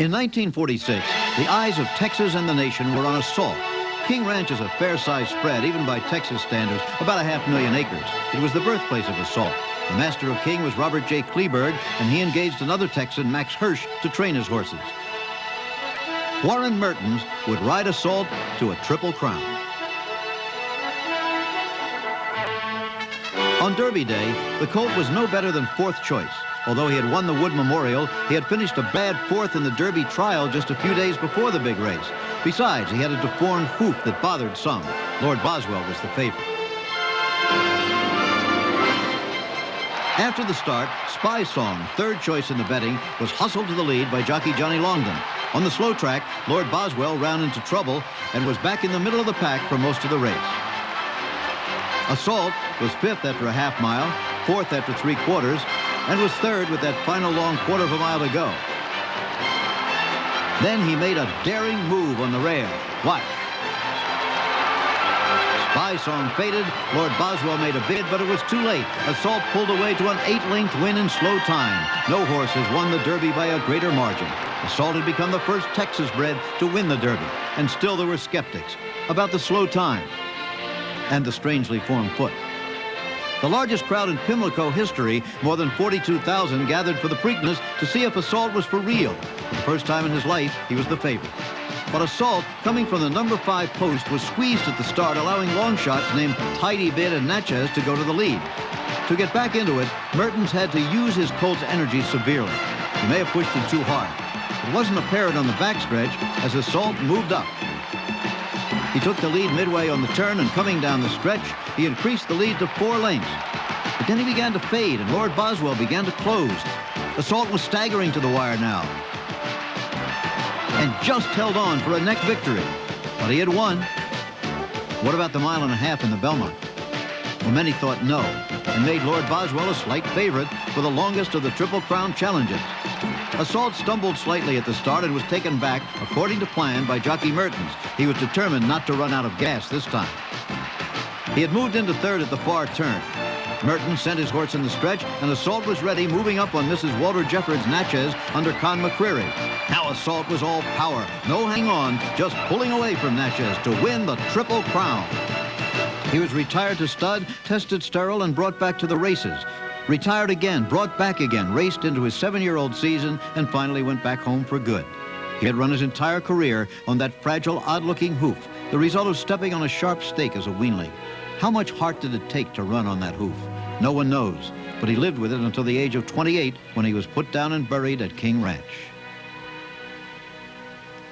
In 1946, the eyes of Texas and the nation were on Assault. King Ranch is a fair-sized spread, even by Texas standards, about 500,000 acres. It was the birthplace of Assault. The master of King was Robert J. Kleberg, and he engaged another Texan, Max Hirsch, to train his horses. Warren Mertens would ride Assault to a Triple Crown. On Derby Day, the colt was no better than fourth choice. Although he had won the Wood Memorial, he had finished a bad fourth in the Derby trial just a few days before the big race. Besides, he had a deformed hoof that bothered some. Lord Boswell was the favorite. After the start, Spy Song, third choice in the betting, was hustled to the lead by jockey Johnny Longdon. On the slow track, Lord Boswell ran into trouble and was back in the middle of the pack for most of the race. Assault was fifth after a half mile, fourth after 3/4, and was third with that final long quarter of a mile to go. Then he made a daring move on the rail. Watch. Spy Song faded. Lord Boswell made a bid, but it was too late. Assault pulled away to an 8-length win in slow time. No horse has won the Derby by a greater margin. Assault had become the first Texas bred to win the Derby, and still there were skeptics about the slow time and the strangely formed foot. The largest crowd in Pimlico history, more than 42,000, gathered for the Preakness to see if Assault was for real. For the first time in his life, he was the favorite. But Assault, coming from the number 5 post, was squeezed at the start, allowing long shots named Tidy Bid and Natchez to go to the lead. To get back into it, Mertens had to use his colt's energy severely. He may have pushed it too hard. It wasn't apparent on the backstretch as Assault moved up. He took the lead midway on the turn, and coming down the stretch, he increased the lead to 4 lengths. But then he began to fade, and Lord Boswell began to close. Assault was staggering to the wire now, and just held on for a neck victory. But he had won. What about the 1.5 miles in the Belmont? Well, many thought no, and made Lord Boswell a slight favorite for the longest of the Triple Crown challenges. Assault stumbled slightly at the start and was taken back, according to plan, by jockey Mertens. He was determined not to run out of gas this time. He had moved into third at the far turn. Mertens sent his horse in the stretch, and Assault was ready, moving up on Mrs. Walter Jeffords' Natchez under Con McCreary. Now Assault was all power, no hang on, just pulling away from Natchez to win the Triple Crown. He was retired to stud, tested sterile, and brought back to the races. Retired again, brought back again, raced into his 7-year-old season, and finally went back home for good. He had run his entire career on that fragile, odd-looking hoof, the result of stepping on a sharp stake as a weanling. How much heart did it take to run on that hoof? No one knows, but he lived with it until the age of 28, when he was put down and buried at King Ranch.